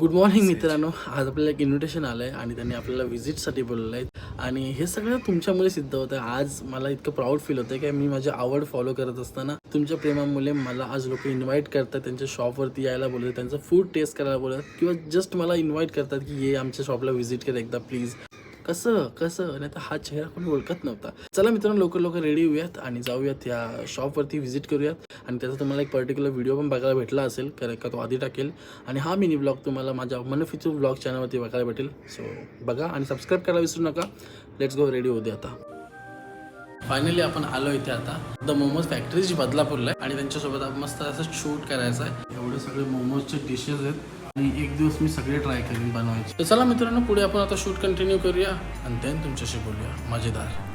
Good morning मित्रांनो. आज आपल्याला एक इन्व्हिटेशन आलं आहे आणि त्यांनी आपल्याला व्हिजिटसाठी बोलवलं आहे आणि हे सगळं तुमच्यामुळे सिद्ध होतं. आज मला इतकं प्राऊड फील होतं की मी माझी आवड फॉलो करत असताना तुमच्या प्रेमामुळे मला आज लोक इन्व्हाइट करतात, त्यांच्या शॉपवरती यायला बोलतात, त्यांचं फूड टेस्ट करायला बोलतात किंवा जस्ट मला इन्व्हाइट करतात की ये आमच्या शॉपला व्हिजिट कर एकदा प्लीज. कसं नाही तर हा चेहरा कोणी ओळखत नव्हता. चला मित्रांनो, लवकर रेडी होऊयात आणि जाऊयात या शॉपवरती व्हिजिट करूयात. आणि त्याचा तुम्हाला एक पर्टिक्युलर व्हिडिओ पण बघायला भेटला असेल, कारण का तो आधी टाकेल. आणि हा मिनी ब्लॉग तुम्हाला माझ्या मनफिचू ब्लॉग चॅनलवरती बघायला भेटेल. सो बघा आणि सबस्क्राईब करायला विसरू नका. लेट्स गो, रेडी होऊ दे आता. फायनली आपण आलो इथे आता द मोमोज फॅक्टरी जी बदलापूरला आहे आणि त्यांच्यासोबत आपण मस्त असं शूट करायचं आहे. एवढे सगळे मोमोजचे डिशेस आहेत आणि एक दिवस मी सगळे ट्राय करेन बनवायचे. तर चला मित्रांनो, पुढे आपण आता शूट कंटिन्यू करूया आणि देन तुमच्याशी बोलूया. मजेदार.